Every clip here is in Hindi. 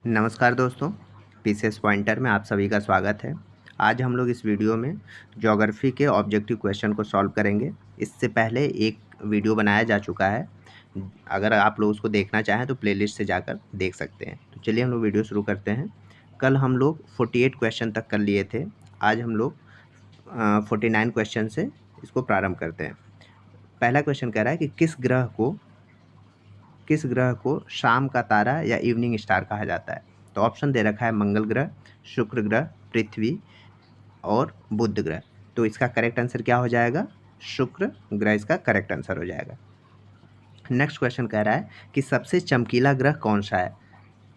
नमस्कार दोस्तों, पीसीएस पॉइंटर में आप सभी का स्वागत है। आज हम लोग इस वीडियो में ज्योग्राफी के ऑब्जेक्टिव क्वेश्चन को सॉल्व करेंगे। इससे पहले एक वीडियो बनाया जा चुका है। अगर आप लोग उसको देखना चाहें तो प्लेलिस्ट से जाकर देख सकते हैं। तो चलिए हम लोग वीडियो शुरू करते हैं। कल हम लोग 48 क्वेश्चन तक कर लिए थे। आज हम लोग 49 क्वेश्चन से इसको प्रारंभ करते हैं। पहला क्वेश्चन कह रहा है कि किस ग्रह को शाम का तारा या इवनिंग स्टार कहा जाता है। तो ऑप्शन दे रखा है मंगल ग्रह, शुक्र ग्रह, पृथ्वी और बुध ग्रह। तो इसका करेक्ट आंसर क्या हो जाएगा? शुक्र ग्रह इसका करेक्ट आंसर हो जाएगा। नेक्स्ट क्वेश्चन कह रहा है कि सबसे चमकीला ग्रह कौन सा है।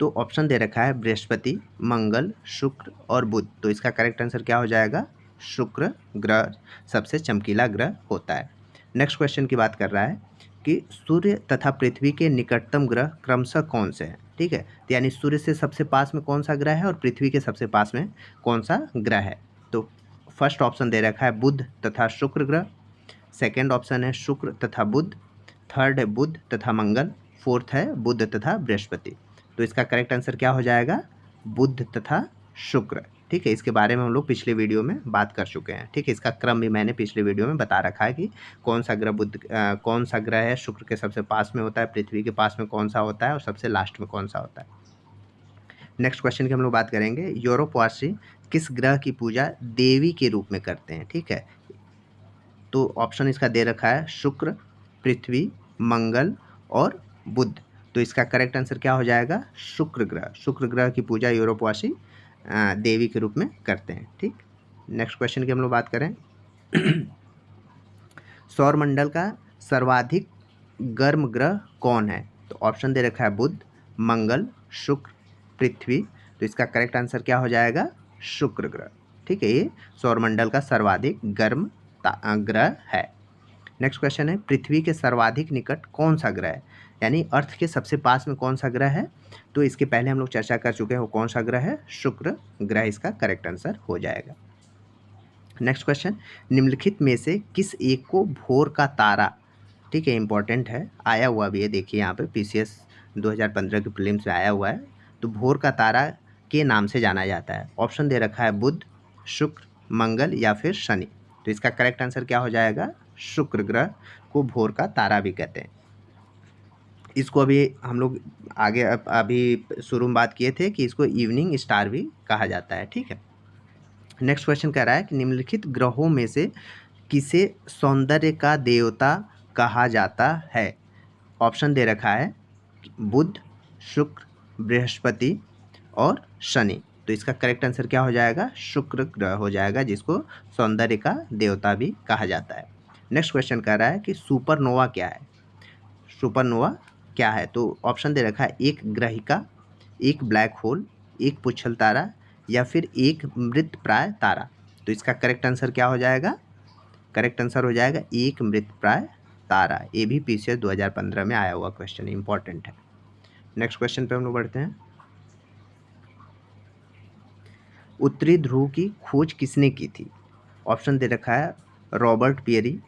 तो ऑप्शन दे रखा है बृहस्पति, मंगल, शुक्र और बुध। तो इसका करेक्ट आंसर क्या हो जाएगा? शुक्र ग्रह सबसे चमकीला ग्रह होता है। नेक्स्ट क्वेश्चन की बात कर रहा है कि सूर्य तथा पृथ्वी के निकटतम ग्रह क्रमशः कौन से हैं। ठीक है, तो यानी सूर्य से सबसे पास में कौन सा ग्रह है और पृथ्वी के सबसे पास में कौन सा ग्रह है। तो फर्स्ट ऑप्शन दे रखा है बुध तथा शुक्र ग्रह, सेकेंड ऑप्शन है शुक्र तथा बुध, थर्ड है बुध तथा मंगल, फोर्थ है बुध तथा बृहस्पति। तो इसका करेक्ट आंसर क्या हो जाएगा? बुध तथा शुक्र। ठीक है, इसके बारे में हम लोग पिछले वीडियो में बात कर चुके हैं। ठीक है, इसका क्रम भी मैंने पिछले वीडियो में बता रखा है कि कौन सा ग्रह कौन सा ग्रह है, शुक्र के सबसे पास में होता है, पृथ्वी के पास में कौन सा होता है और सबसे लास्ट में कौन सा होता है। नेक्स्ट क्वेश्चन की हम लोग बात करेंगे। यूरोपवासी किस ग्रह की पूजा देवी के रूप में करते हैं। ठीक है, तो ऑप्शन इसका दे रखा है शुक्र, पृथ्वी, मंगल और बुध। तो इसका करेक्ट आंसर क्या हो जाएगा? शुक्र ग्रह। शुक्र ग्रह की पूजा यूरोपवासी देवी के रूप में करते हैं। ठीक, नेक्स्ट क्वेश्चन की हम लोग बात करें। सौरमंडल का सर्वाधिक गर्म ग्रह कौन है। तो ऑप्शन दे रखा है बुध, मंगल, शुक्र, पृथ्वी। तो इसका करेक्ट आंसर क्या हो जाएगा? शुक्र ग्रह। ठीक है, ये सौरमंडल का सर्वाधिक गर्म ग्रह है। नेक्स्ट क्वेश्चन है पृथ्वी के सर्वाधिक निकट कौन सा ग्रह है, यानी अर्थ के सबसे पास में कौन सा ग्रह है। तो इसके पहले हम लोग चर्चा कर चुके हैं, वो कौन सा ग्रह है? शुक्र ग्रह इसका करेक्ट आंसर हो जाएगा। नेक्स्ट क्वेश्चन, निम्नलिखित में से किस एक को भोर का तारा, ठीक है इंपॉर्टेंट है, आया हुआ भी है, देखिए यहाँ पे पीसीएस 2015 के प्रीलिम्स में आया हुआ है। तो भोर का तारा के नाम से जाना जाता है। ऑप्शन दे रखा है बुध, शुक्र, मंगल या फिर शनि। तो इसका करेक्ट आंसर क्या हो जाएगा? शुक्र ग्रह को भोर का तारा भी कहते हैं। इसको अभी हम लोग आगे अभी शुरू में बात किए थे कि इसको इवनिंग स्टार भी कहा जाता है। ठीक है, नेक्स्ट क्वेश्चन कह रहा है कि निम्नलिखित ग्रहों में से किसे सौंदर्य का देवता कहा जाता है। ऑप्शन दे रखा है बुध, शुक्र, बृहस्पति और शनि। तो इसका करेक्ट आंसर क्या हो जाएगा? शुक्र ग्रह हो जाएगा, जिसको सौंदर्य का देवता भी कहा जाता है। नेक्स्ट क्वेश्चन कह रहा है कि सुपरनोवा क्या है। सुपरनोवा क्या है? तो ऑप्शन दे रखा है एक ग्रहिका, एक ब्लैक होल, एक पुच्छल तारा या फिर एक मृतप्राय तारा। तो इसका करेक्ट आंसर क्या हो जाएगा? करेक्ट आंसर हो जाएगा एक मृतप्राय तारा। ये भी पीसीएस 2015 में आया हुआ क्वेश्चन, इंपॉर्टेंट है। नेक्स्ट क्वेश्चन पे हम लोग बढ़ते हैं। उत्तरी ध्रुव की खोज किसने की थी। ऑप्शन दे रखा है रॉबर्ट पियरी,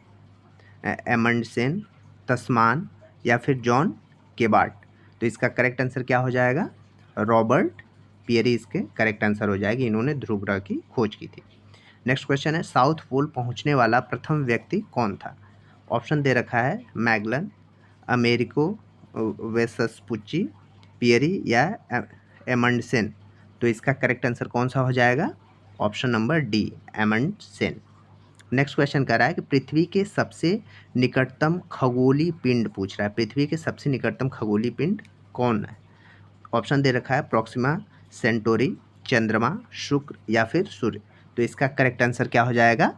एमंडसेन, तस्मान या फिर जॉन केबार्ट। तो इसका करेक्ट आंसर क्या हो जाएगा? रॉबर्ट पियरी इसके करेक्ट आंसर हो जाएगी। इन्होंने ध्रुव ग्रह की खोज की थी। नेक्स्ट क्वेश्चन है साउथ पोल पहुंचने वाला प्रथम व्यक्ति कौन था। ऑप्शन दे रखा है मैगलन, अमेरिको वेसस्पुची, पियरी या एमंडसेन। तो इसका करेक्ट आंसर कौन सा हो जाएगा? Option number D, Amundsen. Next question कर रहा है कि पृथ्वी के सबसे निकटतम खगोलीय पिंड पूछ रहा है। पृथ्वी के सबसे निकटतम खगोलीय पिंड कौन है। ऑप्शन दे रखा है प्रोक्सिमा सेंटोरी, चंद्रमा, शुक्र या फिर सूर्य। तो इसका करेक्ट आंसर क्या हो जाएगा?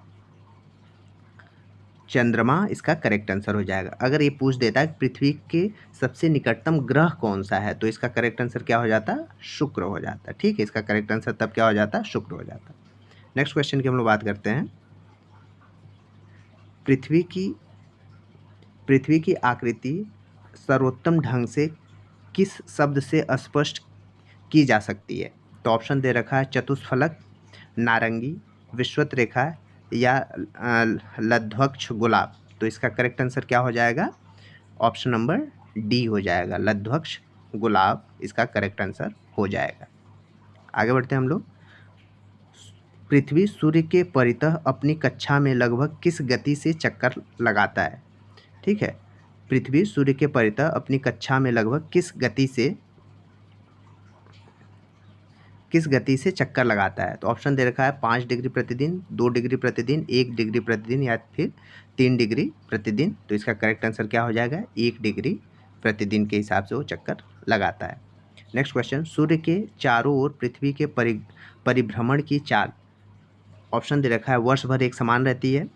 चंद्रमा इसका करेक्ट आंसर हो जाएगा। अगर ये पूछ देता है पृथ्वी के सबसे निकटतम ग्रह कौन सा है, तो इसका करेक्ट आंसर क्या हो जाता? शुक्र हो जाता। ठीक है, इसका करेक्ट आंसर तब क्या हो जाता? शुक्र हो जाता। नेक्स्ट क्वेश्चन की हम लोग बात करते हैं। पृथ्वी की आकृति सर्वोत्तम ढंग से किस शब्द से स्पष्ट की जा सकती है। तो ऑप्शन दे रखा है चतुष्फलक, नारंगी, विश्वत रेखा या लध्वक्ष गुलाब। तो इसका करेक्ट आंसर क्या हो जाएगा? ऑप्शन नंबर डी हो जाएगा, लध्वक्ष गुलाब इसका करेक्ट आंसर हो जाएगा। आगे बढ़ते हैं हम लोग। पृथ्वी सूर्य के परितः अपनी कक्षा में लगभग किस गति से चक्कर लगाता है? ठीक है, पृथ्वी सूर्य के परितः अपनी कक्षा में लगभग किस गति से चक्कर लगाता है? तो ऑप्शन दे रखा है 5 डिग्री प्रतिदिन, 2 डिग्री प्रतिदिन, 1 डिग्री प्रतिदिन या फिर 3 डिग्री प्रतिदिन। तो इसका करेक्ट आंसर क्या हो जाएगा? 1 डिग्री प्रतिदिन के हिसाब से वो चक्कर लगाता है। नेक्स्ट क्वेश्चन, सूर्य के चारों ओर पृथ्वी के परिभ्रमण की चाल, ऑप्शन दे रखा है वर्ष भर एक समान रहती है,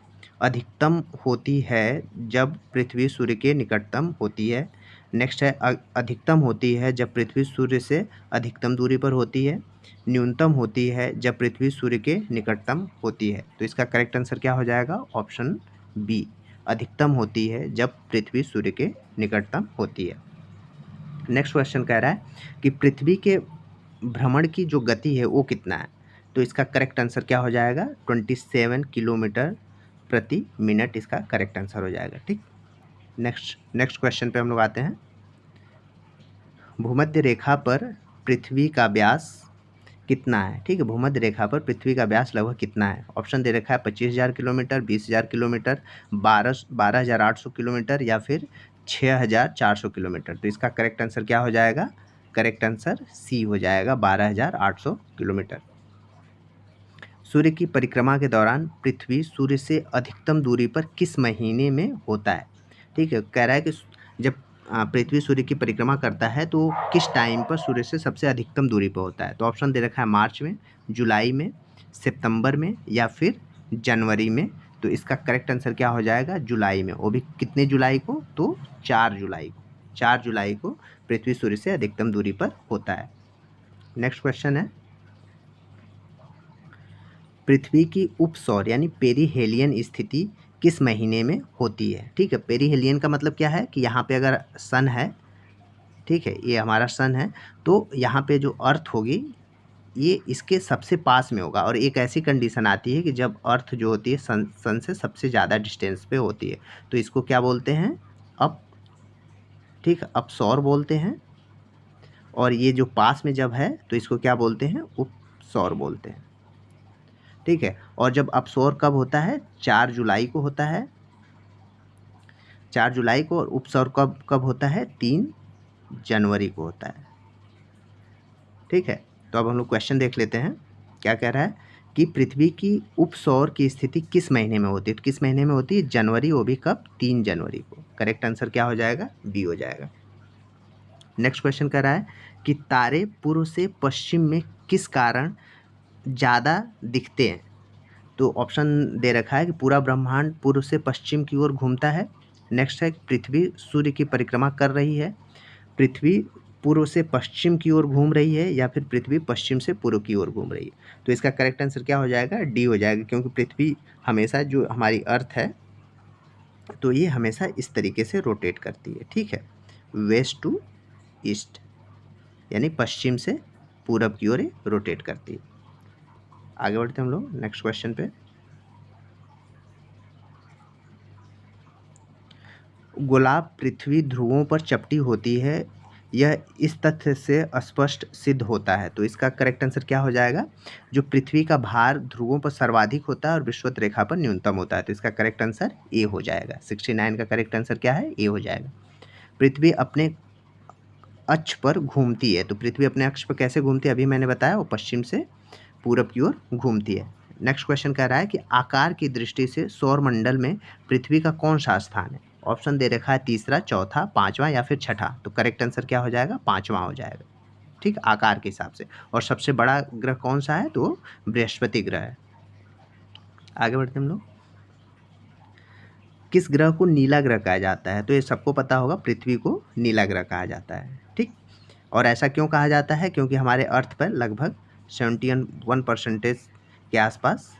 अधिकतम होती है जब पृथ्वी सूर्य के निकटतम होती है। नेक्स्ट है अधिकतम होती है जब पृथ्वी सूर्य से अधिकतम दूरी पर होती है, न्यूनतम होती है जब पृथ्वी सूर्य के निकटतम होती है। तो इसका करेक्ट आंसर क्या हो जाएगा? ऑप्शन बी, अधिकतम होती है जब पृथ्वी सूर्य के निकटतम होती है। नेक्स्ट क्वेश्चन कह रहा है कि पृथ्वी के भ्रमण की जो गति है वो कितना है? तो इसका करेक्ट आंसर क्या हो जाएगा? 27 किलोमीटर प्रति मिनट इसका करेक्ट आंसर हो जाएगा। ठीक, नेक्स्ट क्वेश्चन पे हम लोग आते हैं। भूमध्य रेखा पर पृथ्वी का व्यास कितना है? ठीक है, भूमध्य रेखा पर पृथ्वी का व्यास लगभग कितना है? ऑप्शन दे रखा है 25,000 किलोमीटर, 20,000 किलोमीटर, 12,800 किलोमीटर या फिर 6,400 किलोमीटर। तो इसका करेक्ट आंसर क्या हो जाएगा? करेक्ट आंसर सी हो जाएगा, 12,800 किलोमीटर। सूर्य की परिक्रमा के दौरान पृथ्वी सूर्य से अधिकतम दूरी पर किस महीने में होता है? ठीक है, कह रहा है कि जब पृथ्वी सूर्य की परिक्रमा करता है तो किस टाइम पर सूर्य से सबसे अधिकतम दूरी पर होता है? तो ऑप्शन दे रखा है मार्च में, जुलाई में, सितंबर में या फिर जनवरी में। तो इसका करेक्ट आंसर क्या हो जाएगा? जुलाई में। वो भी कितने जुलाई को? तो 4 जुलाई को। 4 जुलाई को पृथ्वी सूर्य से अधिकतम दूरी पर होता है। नेक्स्ट क्वेश्चन है, पृथ्वी की उपसौर यानी पेरिहेलियन स्थिति किस महीने में होती है? ठीक है, पेरिहेलियन का मतलब क्या है कि यहाँ पे अगर सन है, ठीक है, ये हमारा सन है, तो यहाँ पे जो अर्थ होगी ये इसके सबसे पास में होगा। और एक ऐसी कंडीशन आती है कि जब अर्थ जो होती है सन से सबसे ज़्यादा डिस्टेंस पे होती है, तो इसको क्या बोलते हैं? अप, ठीक है, अपसौर बोलते हैं। और ये जो पास में जब है तो इसको क्या बोलते हैं? उपसौर बोलते हैं। ठीक है, और जब अपसौर कब होता है? 4 जुलाई को होता है, 4 जुलाई को। और उपसौर कब कब होता है? 3 जनवरी को होता है। ठीक है, तो अब हम लोग क्वेश्चन देख लेते हैं। क्या कह रहा है कि पृथ्वी की उपसौर की स्थिति किस महीने में होती है? तो किस महीने में होती है? जनवरी, वो भी कब? 3 जनवरी को। करेक्ट आंसर क्या हो जाएगा? बी हो जाएगा। नेक्स्ट क्वेश्चन कह रहा है कि तारे पूर्व से पश्चिम में किस कारण ज़्यादा दिखते हैं? तो ऑप्शन दे रखा है कि पूरा ब्रह्मांड पूर्व से पश्चिम की ओर घूमता है। नेक्स्ट है पृथ्वी सूर्य की परिक्रमा कर रही है, पृथ्वी पूर्व से पश्चिम की ओर घूम रही है या फिर पृथ्वी पश्चिम से पूर्व की ओर घूम रही है। तो इसका करेक्ट आंसर क्या हो जाएगा? डी हो जाएगा, क्योंकि पृथ्वी हमेशा, जो हमारी अर्थ है, तो ये हमेशा इस तरीके से रोटेट करती है। ठीक है, वेस्ट टू ईस्ट यानी पश्चिम से पूरब की ओर रोटेट करती है। आगे बढ़ते हैं हम लोग नेक्स्ट क्वेश्चन पे। गुलाब पृथ्वी ध्रुवों पर चपटी होती है, यह इस तथ्य से स्पष्ट सिद्ध होता है। तो इसका करेक्ट आंसर क्या हो जाएगा? जो पृथ्वी का भार ध्रुवों पर सर्वाधिक होता है और विषुवत रेखा पर न्यूनतम होता है। तो इसका करेक्ट आंसर ए हो जाएगा। 69 का करेक्ट आंसर क्या है? ए हो जाएगा। पृथ्वी अपने अक्ष पर घूमती है, तो पृथ्वी अपने अक्ष पर कैसे घूमती है अभी मैंने बताया, वो पश्चिम से पूरब की ओर घूमती है। नेक्स्ट क्वेश्चन कह रहा है कि आकार की दृष्टि से सौर मंडल में पृथ्वी का कौन सा स्थान है? ऑप्शन दे रखा है तीसरा, चौथा, पांचवा या फिर छठा। तो करेक्ट आंसर क्या हो जाएगा? पांचवा हो जाएगा। ठीक, आकार के हिसाब से। और सबसे बड़ा ग्रह कौन सा है? तो बृहस्पति ग्रह है। आगे बढ़ते हम लोग। किस ग्रह को नीला ग्रह कहा जाता है? तो ये सबको पता होगा, पृथ्वी को नीला ग्रह कहा जाता है। ठीक, और ऐसा क्यों कहा जाता है? क्योंकि हमारे अर्थ पर लगभग 71% के आसपास